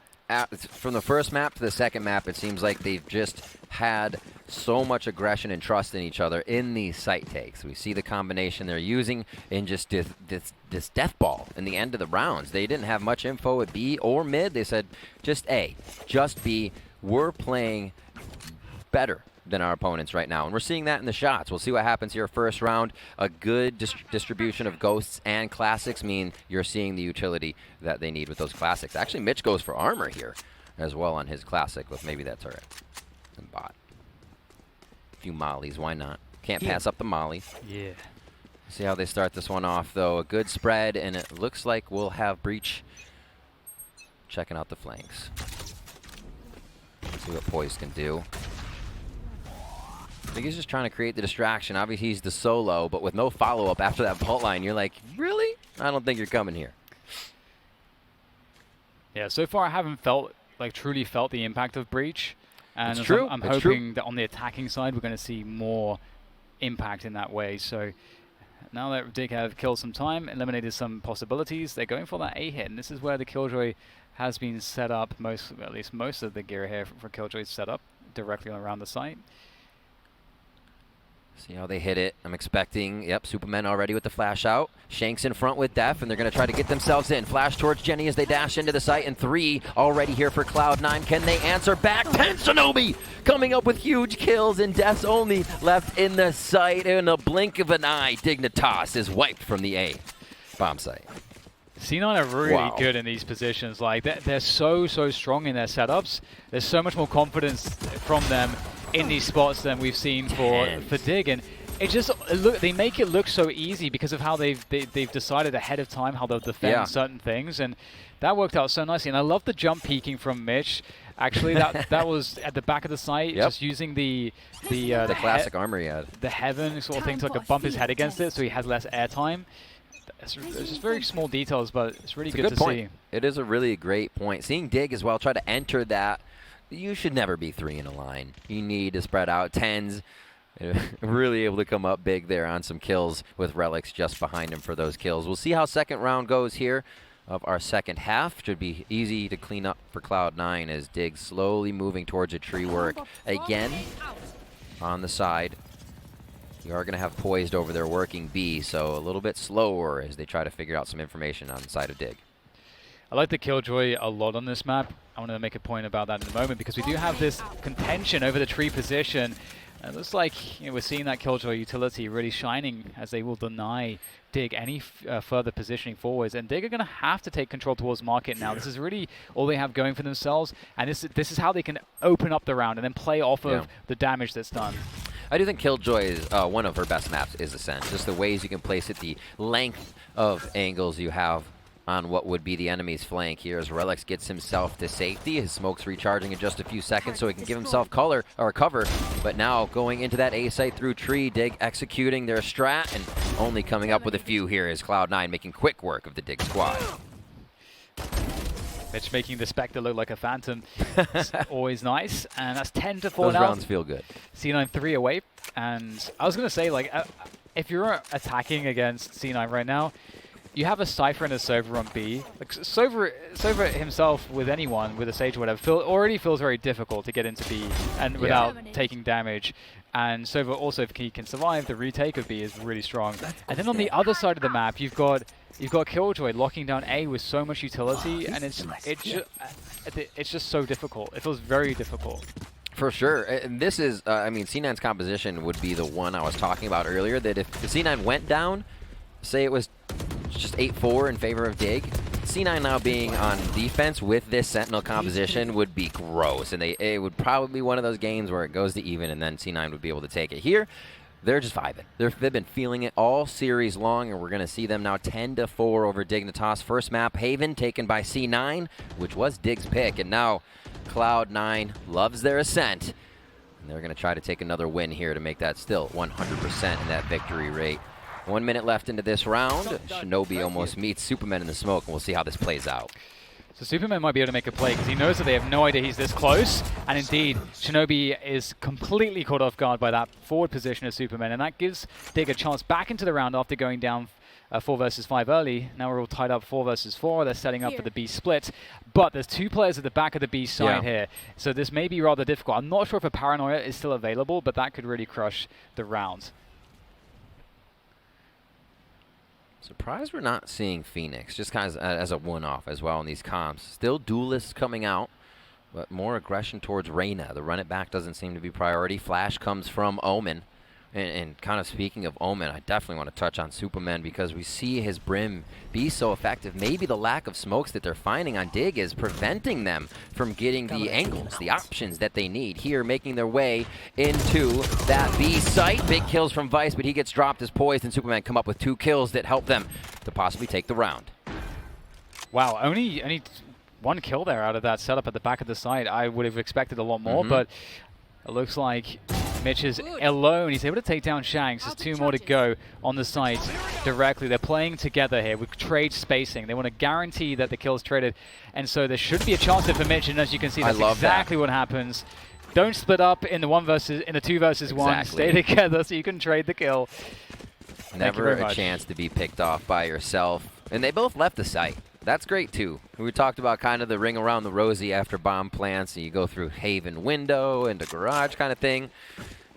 From the first map to the second map, it seems like they've just had so much aggression and trust in each other in these site takes. We see the combination they're using in just this death ball in the end of the rounds. They didn't have much info at B or mid. They said just A, just B. We're playing better than our opponents right now, and we're seeing that in the shots. We'll see what happens here first round. A good distribution of ghosts and classics mean you're seeing the utility that they need with those classics. Actually, Mitch goes for armor here as well on his classic with maybe that turret and bot. A few mollies, why not? Can't pass up the molly. Yeah. See how they start this one off, though. A good spread, and it looks like we'll have Breach checking out the flanks. See what POISED can do. I think he's just trying to create the distraction. Obviously, he's the solo, but with no follow-up after that vault line, you're like, really? I don't think you're coming here. Yeah, so far I haven't truly felt the impact of Breach. And it's true. I'm hoping that on the attacking side, we're going to see more impact in that way. So now that Dig have killed some time, eliminated some possibilities, they're going for that A hit. And this is where the Killjoy has been set up. At least most of the gear here for Killjoy is set up directly around the site. See how they hit it. I'm expecting, yep, Supamen already with the flash out. Shanks in front with dephh, and they're going to try to get themselves in. Flash towards Jenny as they dash into the site, and 3 already here for Cloud9. Can they answer back? TenZ shinobi coming up with huge kills, and deph's only left in the site. In a blink of an eye, Dignitas is wiped from the A bomb site. C9 are really good in these positions. Like they're so strong in their setups. There's so much more confidence from them in these spots than we've seen for Dig, and it just they make it look so easy because of how they've decided ahead of time how they'll defend certain things, and that worked out so nicely. And I love the jump peeking from Mitch. Actually, that was at the back of the site, just using the classic armor he had, the heaven sort of thing to like bump his head against it, so he has less airtime. It's just very small details, but it's really good to see. It is a really great point. Seeing Dig as well try to enter that. You should never be 3 in a line. You need to spread out. TenZ really able to come up big there on some kills with Relyks just behind him for those kills. We'll see how second round goes here of our second half. Should be easy to clean up for Cloud9 as Dig slowly moving towards a tree work again on the side. You are going to have poised over there working B, so a little bit slower as they try to figure out some information on the side of Dig. I like the Killjoy a lot on this map. I want to make a point about that in a moment because we do have this contention over the tree position. It looks like we're seeing that Killjoy utility really shining as they will deny Dig any further positioning forwards. And Dig are going to have to take control towards market now. This is really all they have going for themselves. And this is how they can open up the round and then play off of the damage that's done. I do think Killjoy is one of her best maps is Ascent. Just the ways you can place it, the length of angles you have on what would be the enemy's flank here as Relyks gets himself to safety. His smoke's recharging in just a few seconds so he can give himself cover. But now going into that A site through tree, Dig executing their strat and only coming up with a few here is Cloud9 making quick work of the Dig squad. Mitch making the Spectre look like a phantom. It's always nice. And that's 10-4 Those now. rounds feel good. C9 3 away. And I was going to say, like, if you're attacking against C9 right now, you have a Cypher and a Sova on B. Like Sova himself with anyone, with a Sage or whatever, already feels very difficult to get into B and without taking damage. And Sova also, if he can survive, the retake of B is really strong. And then on the other side of the map, you've got Killjoy locking down A with so much utility, and it's just so difficult. It feels very difficult. For sure. And this is, I mean, C9's composition would be the one I was talking about earlier, that if the C9 went down, say it was just 8-4 in favor of Dig, C9 now being on defense with this Sentinel composition would be gross. And it would probably be one of those games where it goes to even and then C9 would be able to take it. Here, they're just vibing. They've been feeling it all series long, and we're going to see them now 10-4 over Dignitas. First map, Haven, taken by C9, which was Dig's pick. And now Cloud9 loves their Ascent. And they're going to try to take another win here to make that still 100% in that victory rate. 1 minute left into this round. Shinobi almost meets Supamen in the smoke, and we'll see how this plays out. So Supamen might be able to make a play because he knows that they have no idea he's this close. And indeed, Shinobi is completely caught off guard by that forward position of Supamen. And that gives Dig a chance back into the round after going down 4 versus 5 early. Now we're all tied up 4 versus 4. They're setting up for the B split. But there's 2 players at the back of the B side here. So this may be rather difficult. I'm not sure if a Paranoia is still available, but that could really crush the round. Surprised we're not seeing Phoenix, just kind of as a one-off as well in these comps. Still duelists coming out, but more aggression towards Reyna. The run it back doesn't seem to be priority. Flash comes from Omen. And kind of speaking of Omen, I definitely want to touch on Supamen because we see his Brim be so effective. Maybe the lack of smokes that they're finding on Dig is preventing them from getting the angles, the options that they need. Here, making their way into that B site. Big kills from Vice, but he gets dropped as poised, and Supamen come up with 2 kills that help them to possibly take the round. Wow, only 1 kill there out of that setup at the back of the site. I would have expected a lot more, but it looks like Mitch is alone. He's able to take down Shanks. There's 2 more to go on the site directly. They're playing together here with trade spacing. They want to guarantee that the kill's traded. And so there should be a chance there for Mitch. And as you can see, that's exactly what happens. Don't split up in the 2 versus 1. Stay together so you can trade the kill. Never a chance to be picked off by yourself. And they both left the site. That's great, too. We talked about kind of the ring around the rosy after bomb plants, and you go through Haven window into garage kind of thing.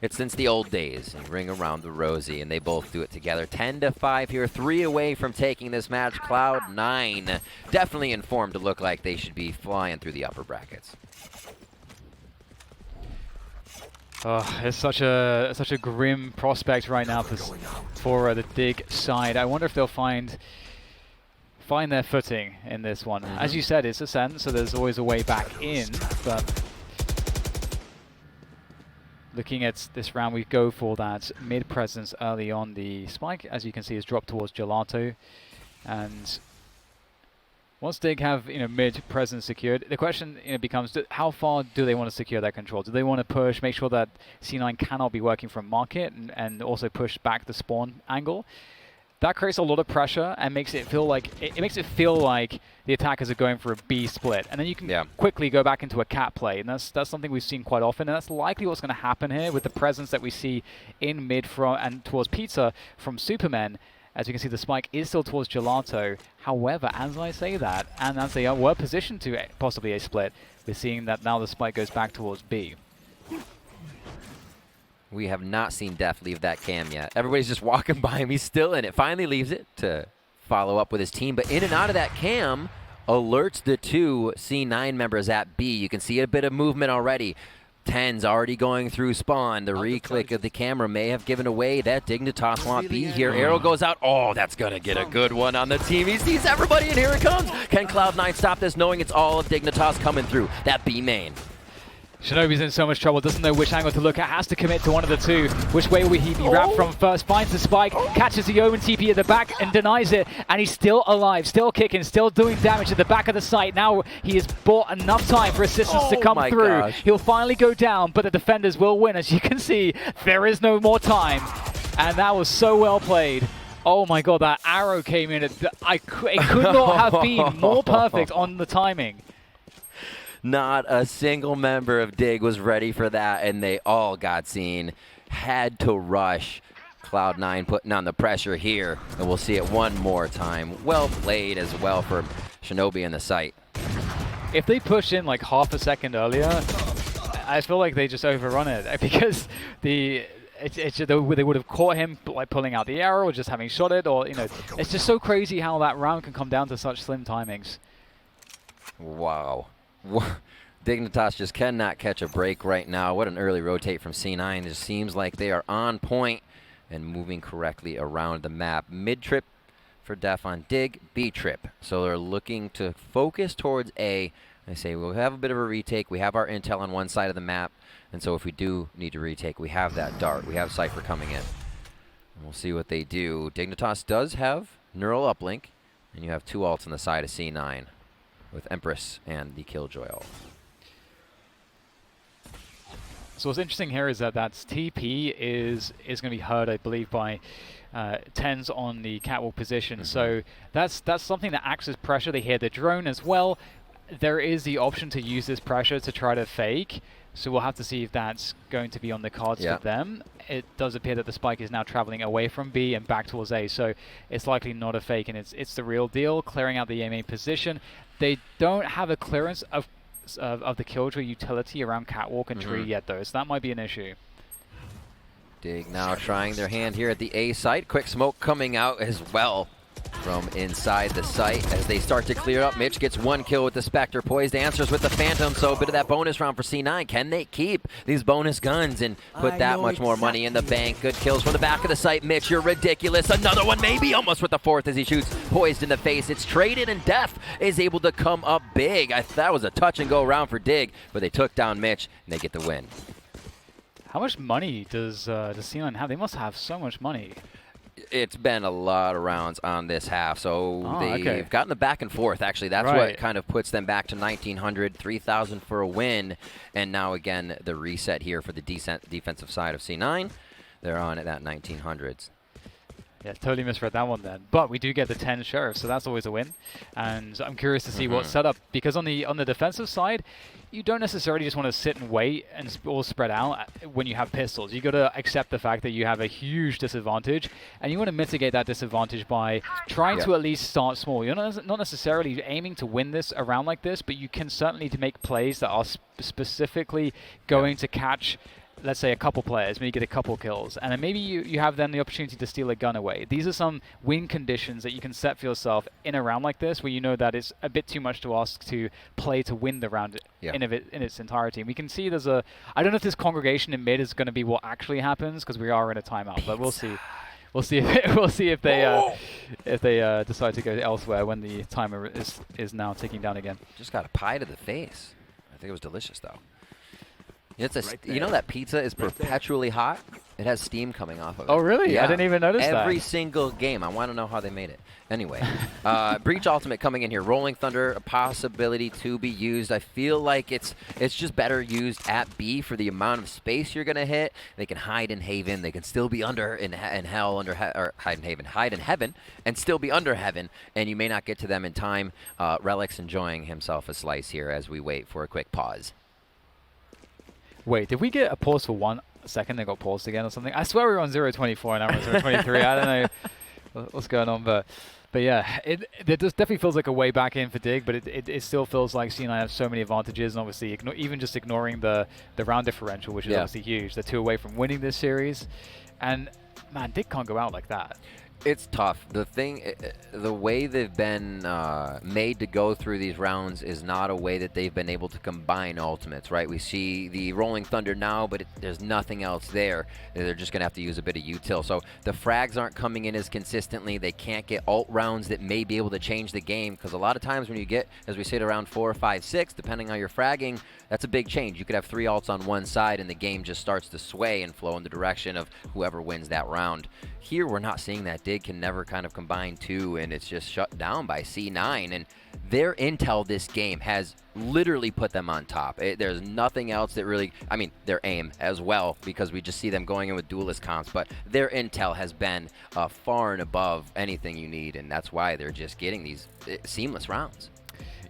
It's since the old days. You ring around the rosy, and they both do it together. 10-5 here, 3 away from taking this match. Cloud9 definitely informed to look like they should be flying through the upper brackets. Oh, it's such a grim prospect right now for the Dig side. I wonder if they'll find their footing in this one. As you said, it's Ascent, so there's always a way back in, but looking at this round, we go for that mid presence early on. The spike, as you can see, is dropped towards Gelato, and once Dig have mid presence secured, the question becomes how far do they want to secure that control? Do they want to push, make sure that C9 cannot be working from market, and also push back the spawn angle? That creates a lot of pressure and makes it feel like the attackers are going for a B split, and then you can quickly go back into a cat play, and that's something we've seen quite often, and that's likely what's going to happen here with the presence that we see in mid and towards Pizza from Supamen. As you can see, the spike is still towards Gelato. However, as I say that, and as they were positioned to possibly a split, we're seeing that now the spike goes back towards B. We have not seen dephh leave that cam yet. Everybody's just walking by him. He's still in it. Finally leaves it to follow up with his team. But in and out of that cam alerts the 2 C9 members at B. You can see a bit of movement already. TenZ already going through spawn. The re-click of the camera may have given away that Dignitas want B here. Arrow goes out. Oh, that's going to get a good one on the team. He sees everybody, and here it comes. Can Cloud9 stop this, knowing it's all of Dignitas coming through that B main? Shinobi's in so much trouble, doesn't know which angle to look at, has to commit to one of the two. Which way will he be wrapped from first? Finds the spike, catches the Omen TP at the back and denies it, and he's still alive, still kicking, still doing damage at the back of the site. Now he has bought enough time for assistance to come through. Gosh. He'll finally go down, but the defenders will win. As you can see, there is no more time, and that was so well played. Oh my god, that arrow came in. It could not have been more perfect on the timing. Not a single member of Dig was ready for that, and they all got seen. Had to rush. Cloud9 putting on the pressure here, and we'll see it one more time. Well played as well for shinobi in the site. If they push in like half a second earlier, I feel like they just overrun it, because they would have caught him like pulling out the arrow or just having shot it, or it's just so crazy how that round can come down to such slim timings. Wow. Dignitas just cannot catch a break right now. What an early rotate from C9. It just seems like they are on point and moving correctly around the map. Mid trip for dephh on Dig, B trip. So they're looking to focus towards A. They say we'll have a bit of a retake. We have our intel on one side of the map, and so if we do need to retake, we have that dart. We have Cypher coming in. And we'll see what they do. Dignitas does have neural uplink, and you have 2 ults on the side of C9. With Empress and the Killjoy ult. So what's interesting here is that TP is going to be heard, I believe, by TenZ on the catwalk position. So that's something that acts as pressure. They hear the drone as well. There is the option to use this pressure to try to fake. So we'll have to see if that's going to be on the cards for them. It does appear that the spike is now traveling away from B and back towards A, so it's likely not a fake, and it's the real deal, clearing out the A main position. They don't have a clearance of the Killjoy utility around catwalk and tree yet, though, so that might be an issue. Dig now trying their hand here at the A site. Quick smoke coming out as well from inside the site as they start to clear up. Mitch gets 1 kill with the Spectre. Poised answers with the Phantom, so a bit of that bonus round for C9. Can they keep these bonus guns and put that much more money in the bank? Good kills from the back of the site. Mitch, you're ridiculous. Another one maybe, almost with the 4th as he shoots Poised in the face. It's traded, and dephh is able to come up big. That was a touch and go round for Dig, but they took down Mitch, and they get the win. How much money does C9 have? They must have so much money. It's been a lot of rounds on this half, so they've gotten the back and forth. Actually, that's what kind of puts them back to 1,900, 3,000 for a win. And now, again, the reset here for the defensive side of C9. They're on at that 1,900s. Yeah, totally misread that one then. But we do get the 10 sheriff, so that's always a win. And I'm curious to see what's set up, because on the defensive side, you don't necessarily just want to sit and wait and all spread out when you have pistols. You got to accept the fact that you have a huge disadvantage, and you want to mitigate that disadvantage by trying to at least start small. You're not necessarily aiming to win this around like this, but you can certainly make plays that are specifically going to catch let's say a couple players, maybe get a couple kills, and then maybe you have then the opportunity to steal a gun away. These are some win conditions that you can set for yourself in a round like this, where you know that it's a bit too much to ask to play to win the round in its entirety. And we can see there's a, I don't know if this congregation in mid is going to be what actually happens, because we are in a timeout, but we'll see. We'll see if they decide to go elsewhere when the timer is now ticking down again. Just got a pie to the face. I think it was delicious though. It's a you know that pizza is perpetually hot? It has steam coming off of it. Oh, really? Yeah. I didn't even notice that. Every single game. I want to know how they made it. Anyway, Breach Ultimate coming in here. Rolling Thunder, a possibility to be used. I feel like it's just better used at B for the amount of space you're going to hit. They can hide in Haven. They can still be under in Hell, or hide in Haven, hide in Heaven, and still be under Heaven, and you may not get to them in time. Relyks enjoying himself a slice here as we wait for a quick pause. Wait, did we get a pause for 1 second? They got paused again or something? I swear we were on 0.24 and now we're on 0.23. I don't know what's going on, but yeah, it just definitely feels like a way back in for Dig, but it still feels like C9 have so many advantages, and obviously even just ignoring the round differential, which is obviously huge. They're 2 away from winning this series, and man, Dig can't go out like that. It's tough. The way they've been made to go through these rounds is not a way that they've been able to combine ultimates, right? We see the Rolling Thunder now, but there's nothing else there. They're just going to have to use a bit of util. So the frags aren't coming in as consistently. They can't get ult rounds that may be able to change the game, because a lot of times when you get, as we say, to round 4, 5, 6, depending on your fragging, that's a big change. You could have 3 ults on one side and the game just starts to sway and flow in the direction of whoever wins that round. Here, we're not seeing that. Dig can never kind of combine 2, and it's just shut down by C9. And their intel this game has literally put them on top. There's nothing else that really, I mean, their aim as well, because we just see them going in with duelist comps, but their intel has been far and above anything you need, and that's why they're just getting these seamless rounds.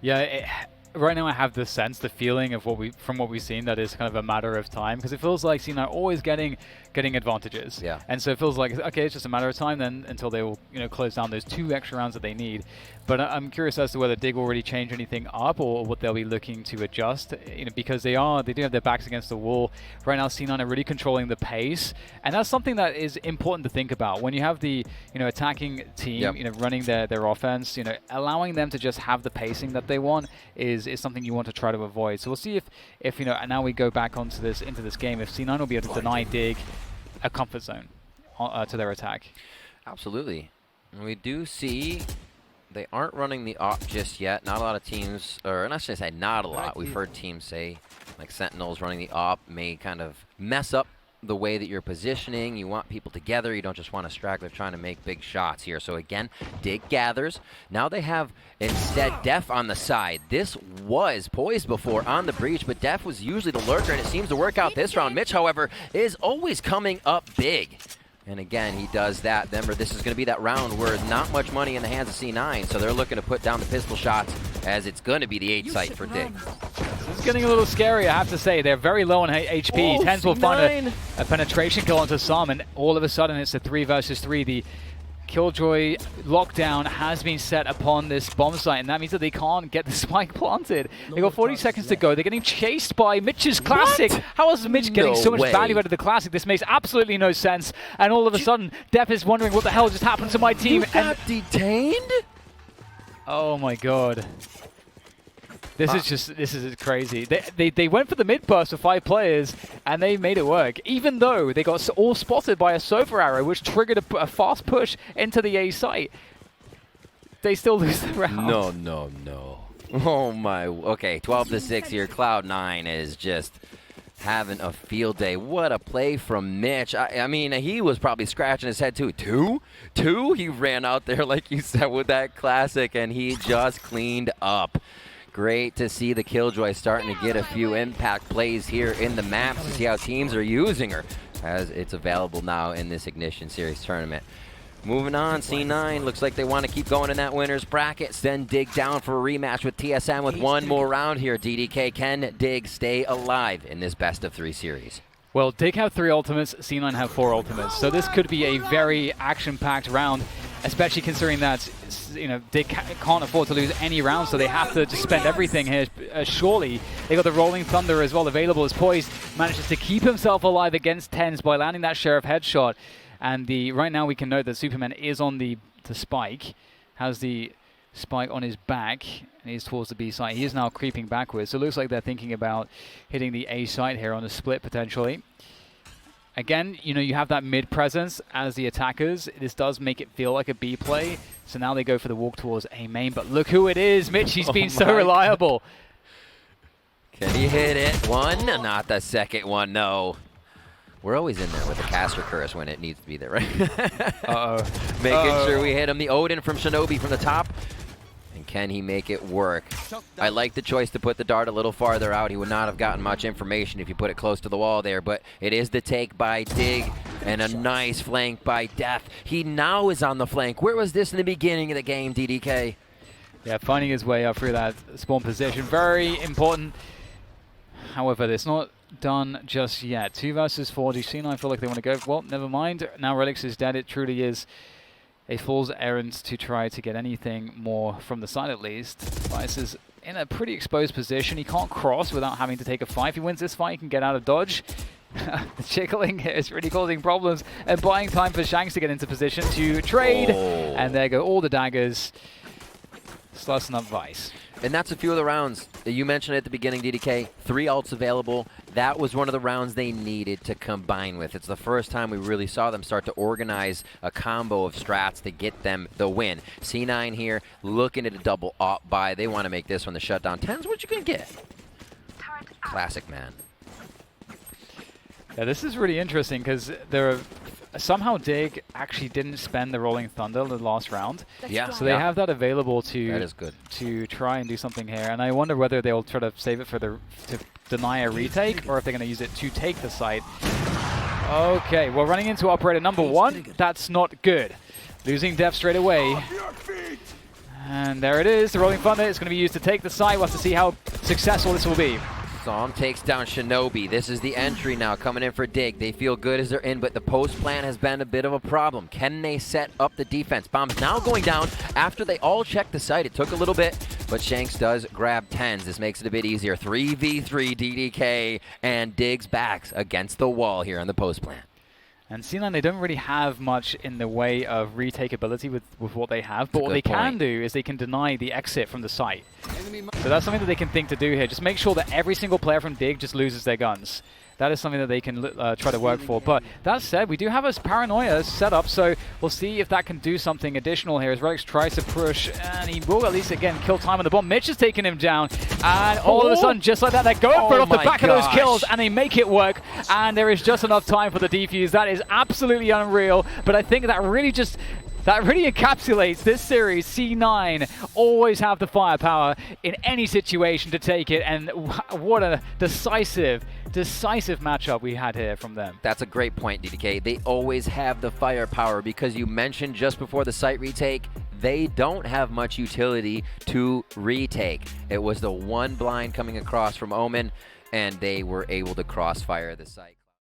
Yeah, right now I have the sense, the feeling of from what we've seen, that is kind of a matter of time, because it feels like C9 are always getting advantages. Yeah. And so it feels like, okay, it's just a matter of time then until they will, close down those 2 extra rounds that they need. But I'm curious as to whether Dig will really change anything up, or what they'll be looking to adjust, because they do have their backs against the wall. Right now, C9 are really controlling the pace, and that's something that is important to think about. When you have the, attacking team, running their offense, allowing them to just have the pacing that they want is something you want to try to avoid. So we'll see if now we go back into this game, if C9 will be able to deny Dig a comfort zone to their attack. Absolutely. And we do see they aren't running the op just yet. Not a lot of teams, or not should I say not a lot. We've heard teams say, like Sentinels running the op may kind of mess up the way that you're positioning. You want people together. You don't just want a straggler trying to make big shots here. So again, Dig gathers. Now they have instead dephh on the side. This was poised before on the breach, but dephh was usually the lurker, and it seems to work out this round. Mitch, however, is always coming up big. And again, he does that. Remember, this is going to be that round where there's not much money in the hands of C9, so they're looking to put down the pistol shots, as it's going to be the 8 site for Dig. This is getting a little scary, I have to say. They're very low on HP. TenZ will find a penetration kill onto some, and all of a sudden it's a 3 versus 3. The Killjoy lockdown has been set upon this bomb site, and that means that they can't get the spike planted. They got 40 seconds to go. They're getting chased by Mitch's Classic. How is Mitch getting so much value out of the Classic? This makes absolutely no sense. And all of a sudden, dephh is wondering what the hell just happened to my team. You got detained? Oh my god. This is crazy. They went for the mid burst for 5 players, and they made it work. Even though they got all spotted by a Sova arrow, which triggered a fast push into the A site, they still lose the round. No. Oh my. Okay, 12-6 here. Cloud9 is just having a field day. What a play from Mitch. I mean, he was probably scratching his head too. Two? He ran out there, like you said, with that Classic, and he just cleaned up. Great to see the Killjoy starting to get a few impact plays here in the maps to see how teams are using her, as it's available now in this Ignition Series tournament. Moving on, C9 looks like they want to keep going in that winner's brackets, then Dig down for a rematch with TSM with 1 more round here. DDK, can Dig stay alive in this best-of-3 series? Well, Dig have 3 ultimates, C9 have 4 ultimates, so this could be a very action-packed round. especially considering that they can't afford to lose any rounds, so they have to just spend everything here. Surely they got the Rolling Thunder as well available, as POISED manages to keep himself alive against TenZ by landing that Sheriff headshot. And right now we can note that Supamen is on the spike, has the spike on his back, and he's towards the B site. He is now creeping backwards, so it looks like they're thinking about hitting the A site here on a split potentially. Again, you have that mid presence as the attackers. This does make it feel like a B play, so now they go for the walk towards A main, but look who it is, Mitch. He's been so reliable. Can he hit it? One? Not the second one, no. We're always in there with the caster curse when it needs to be there, right? Making sure we hit him. The Odin from Shinobi from the top. And can he make it work? I like the choice to put the dart a little farther out. He would not have gotten much information if you put it close to the wall there, but it is the take by Dig and a nice flank by dephh. He now is on the flank. Where was this in the beginning of the game, DDK? Yeah, finding his way up through that spawn position. Very important. However, it's not done just yet. 2 versus 4. Do C9 feel like they want to go? Well, never mind. Now Relyks is dead. It truly is a fool's errand to try to get anything more from the side, at least. Vice is in a pretty exposed position. He can't cross without having to take a fight. If he wins this fight, he can get out of dodge. The chickling here is really causing problems and buying time for Shanks to get into position to trade. And there go all the daggers. Slussing up Vice. And that's a few of the rounds that you mentioned at the beginning, DDK. 3 ults available. That was one of the rounds they needed to combine with. It's the first time we really saw them start to organize a combo of strats to get them the win. C9 here looking at a double op buy. They want to make this one the shutdown. TenZ, what you gonna get? Classic, man. Yeah, this is really interesting because somehow Dig actually didn't spend the Rolling Thunder the last round. Yeah. So they have that available that is good. to try and do something here. And I wonder whether they'll try to save it for to deny a retake, or if they're going to use it to take the site. Okay, we're running into operator number 1. That's not good. Losing dephh straight away. And there it is. The Rolling Thunder is going to be used to take the site. We'll have to see how successful this will be. Psalm takes down Shinobi. This is the entry now coming in for Dig. They feel good as they're in, but the post plan has been a bit of a problem. Can they set up the defense? Bomb's now going down after they all check the site. It took a little bit, but Shanks does grab TenZ. This makes it a bit easier. 3v3 DDK, and Dig's backs against the wall here on the post plan. And C9, they don't really have much in the way of retake ability with what they have, but what they can do is they can deny the exit from the site. So that's something that they can think to do here. Just make sure that every single player from Dig just loses their guns. That is something that they can try to work for. But that said, we do have a paranoia set up, so we'll see if that can do something additional here as Relyks tries to push, and he will at least, again, kill time on the bomb. Mitch has taken him down, and all of a sudden, just like that, they're going for it off the back of those kills, and they make it work, and there is just enough time for the defuse. That is absolutely unreal, but I think that really encapsulates this series. C9 always have the firepower in any situation to take it, and what a decisive matchup we had here from them. That's a great point, DDK. They always have the firepower because you mentioned just before the site retake, they don't have much utility to retake. It was the one blind coming across from Omen, and they were able to crossfire the site.